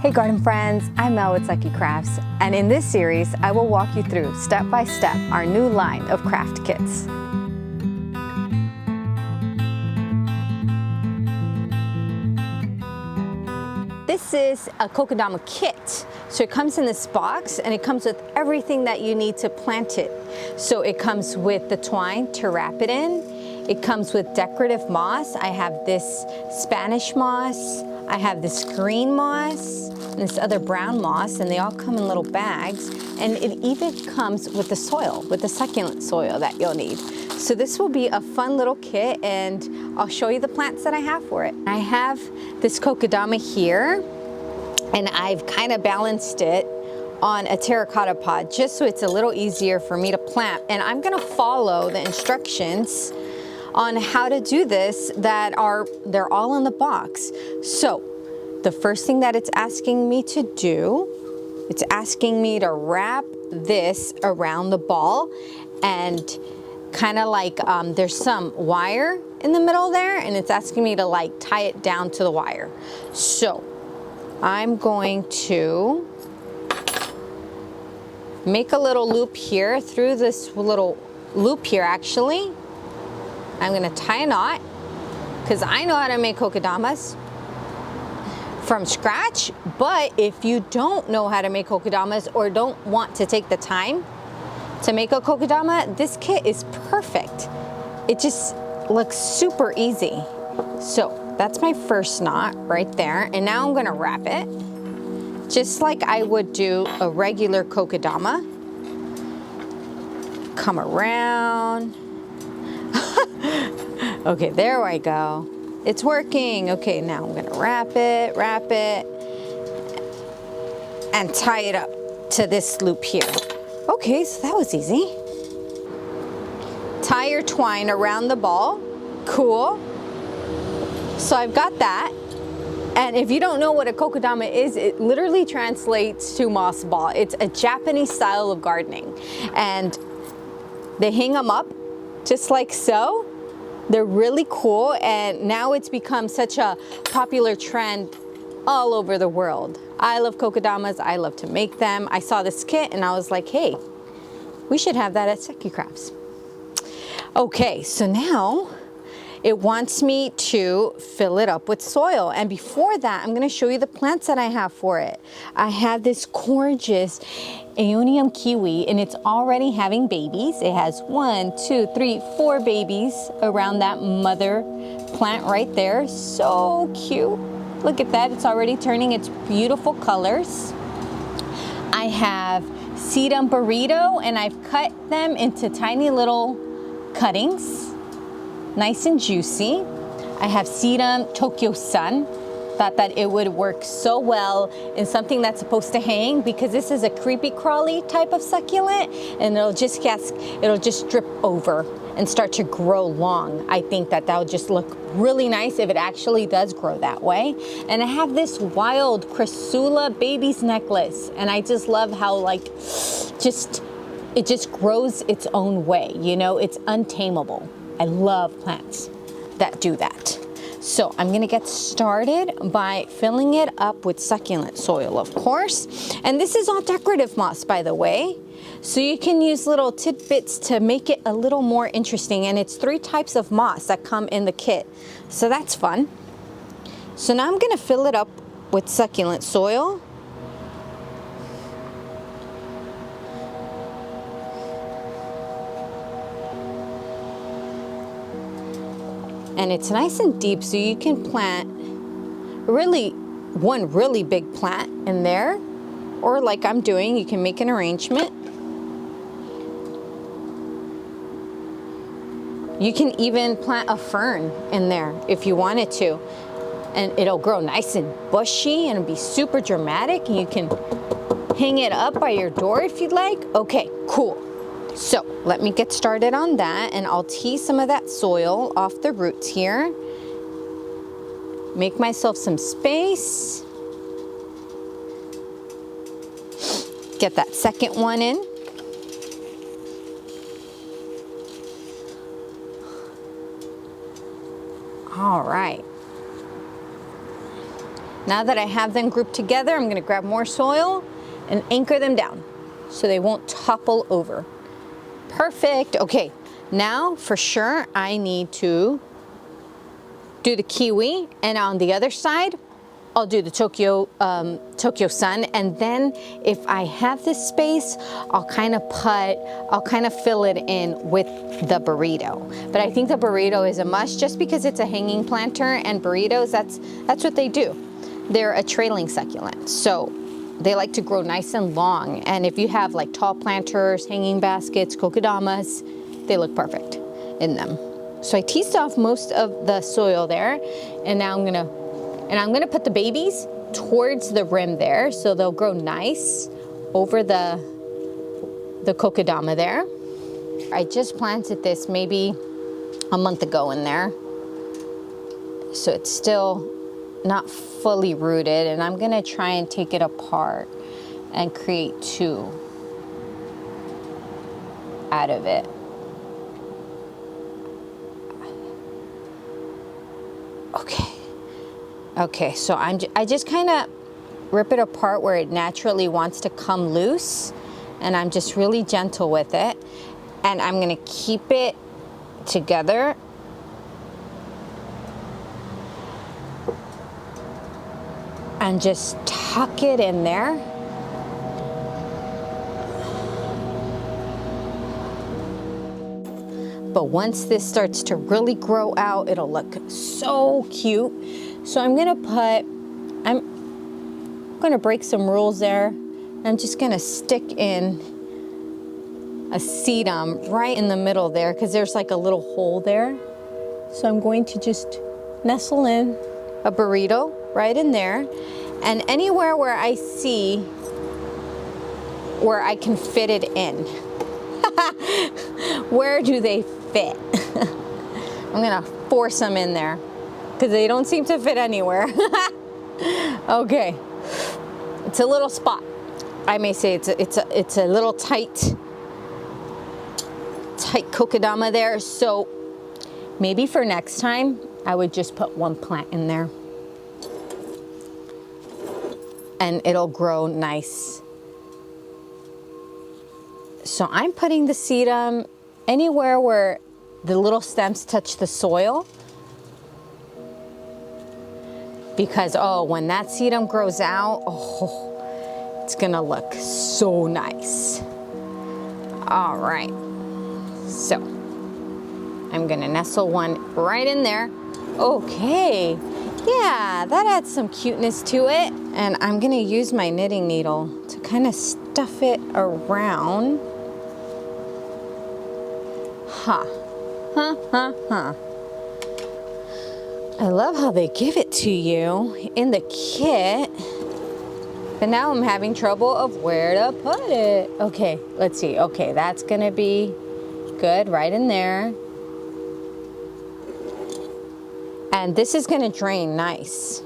Hey garden friends, I'm Mel with Sucky Crafts, and in this series I will walk you through step by step our new line of craft kits. This is a Kokedama kit. So it comes in this box and it comes with everything that you need to plant it. So it comes with the twine to wrap it in. It comes with decorative moss. I have this Spanish moss. I have this green moss and this other brown moss, and they all come in little bags. And it even comes with the soil, with the succulent soil that you'll need. So this will be a fun little kit, and I'll show you the plants that I have for it. I have this Kokedama here, and I've kind of balanced it on a terracotta pod just so it's a little easier for me to plant. And I'm gonna follow the instructions on how to do this they're all in the box. So the first thing that it's asking me to do, it's asking me to wrap this around the ball, and kind of like there's some wire in the middle there, and it's asking me to like tie it down to the wire. So I'm going to make a little loop here through this little loop here. Actually, I'm gonna tie a knot because I know how to make kokedamas from scratch. But if you don't know how to make kokedamas or don't want to take the time to make a kokedama, this kit is perfect. It just looks super easy. So that's my first knot right there. And now I'm gonna wrap it just like I would do a regular kokedama. Come around. Okay, there I go. It's working. Okay, now I'm gonna wrap it, and tie it up to this loop here. Okay, so that was easy. Tie your twine around the ball. Cool. So I've got that. And if you don't know what a kokedama is, it literally translates to moss ball. It's a Japanese style of gardening. And they hang them up just like so. They're really cool, and now it's become such a popular trend all over the world. I love kokedamas, I love to make them. I saw this kit and I was like, hey, we should have that at Sucky Crafts. Okay, so now it wants me to fill it up with soil. And before that, I'm gonna show you the plants that I have for it. I have this gorgeous Aeonium kiwi, and it's already having babies. It has 1, 2, 3, 4 babies around that mother plant right there. So cute. Look at that, it's already turning its beautiful colors. I have sedum burrito, and I've cut them into tiny little cuttings, nice and juicy. I have sedum Tokyo Sun. Thought that it would work so well in something that's supposed to hang, because this is a creepy crawly type of succulent, and it'll just drip over and start to grow long. I think that that'll just look really nice if it actually does grow that way. And I have this wild Chrysula baby's necklace, and I just love how like it just grows its own way, you know, it's untamable. I love plants that do that. So I'm gonna get started by filling it up with succulent soil, of course. And this is all decorative moss, by the way. So you can use little tidbits to make it a little more interesting. And it's 3 types of moss that come in the kit. So that's fun. So now I'm gonna fill it up with succulent soil. And it's nice and deep, so you can plant one really big plant in there, or like I'm doing, you can make an arrangement. You can even plant a fern in there if you wanted to, and it'll grow nice and bushy and be super dramatic, and you can hang it up by your door if you'd like. Okay, cool. So let me get started on that, and I'll tease some of that soil off the roots here. Make myself some space. Get that second one in. All right. Now that I have them grouped together, I'm gonna grab more soil and anchor them down so they won't topple over. Perfect. Okay, now for sure I need to do the kiwi, and on the other side I'll do the Tokyo Sun, and then if I have this space, I'll kind of fill it in with the burrito. But I think the burrito is a must just because it's a hanging planter, and burritos, that's what they do. They're a trailing succulent, so they like to grow nice and long. And if you have like tall planters, hanging baskets, kokedamas, they look perfect in them. So I teased off most of the soil there, and now I'm gonna put the babies towards the rim there, so they'll grow nice over the kokedama there. I just planted this maybe a month ago in there, so it's still not fully rooted, and I'm gonna try and take it apart and create two out of it. Okay, so I just kind of rip it apart where it naturally wants to come loose, and I'm just really gentle with it, and I'm gonna keep it together and just tuck it in there. But once this starts to really grow out, it'll look so cute. So I'm gonna break some rules there. I'm just gonna stick in a sedum right in the middle there, because there's like a little hole there. So I'm going to just nestle in a burrito right in there, and anywhere where I see where I can fit it in. Where do they fit? I'm gonna force them in there because they don't seem to fit anywhere. Okay, it's a little spot. I may say it's a little tight kokedama there. So maybe for next time, I would just put one plant in there, and it'll grow nice. So I'm putting the sedum anywhere where the little stems touch the soil, because when that sedum grows out, it's gonna look so nice. All right, so I'm gonna nestle one right in there. Okay, yeah, that adds some cuteness to it. And I'm gonna use my knitting needle to kind of stuff it around. I love how they give it to you in the kit, but now I'm having trouble of where to put it. Okay, let's see. Okay, that's gonna be good right in there. And this is gonna drain nice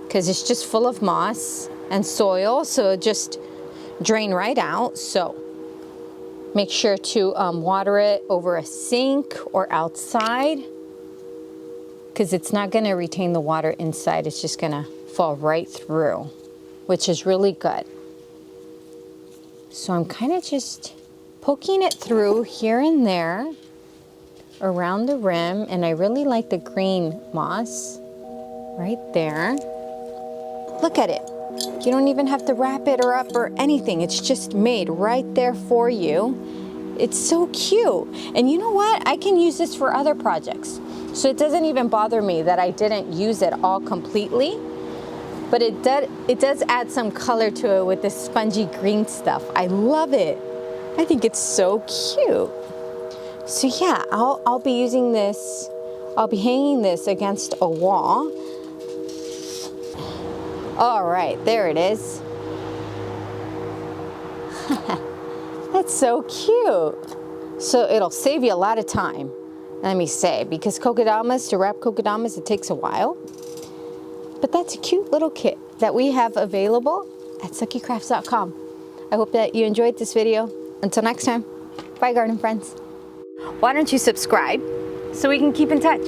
because it's just full of moss and soil, so it just drain right out. So make sure to water it over a sink or outside, because it's not gonna retain the water inside. It's just gonna fall right through, which is really good. So I'm kind of just poking it through here and there around the rim, and I really like the green moss right there. Look at it. You don't even have to wrap it or up or anything. It's just made right there for you. It's so cute. And you know what? I can use this for other projects. So it doesn't even bother me that I didn't use it all completely, but it does add some color to it with this spongy green stuff. I love it. I think it's so cute. So yeah, I'll be using this. I'll be hanging this against a wall. All right, there it is. That's so cute. So it'll save you a lot of time, let me say, because to wrap kokedamas, it takes a while. But that's a cute little kit that we have available at suckycrafts.com. I hope that you enjoyed this video. Until next time, bye garden friends. Why don't you subscribe so we can keep in touch?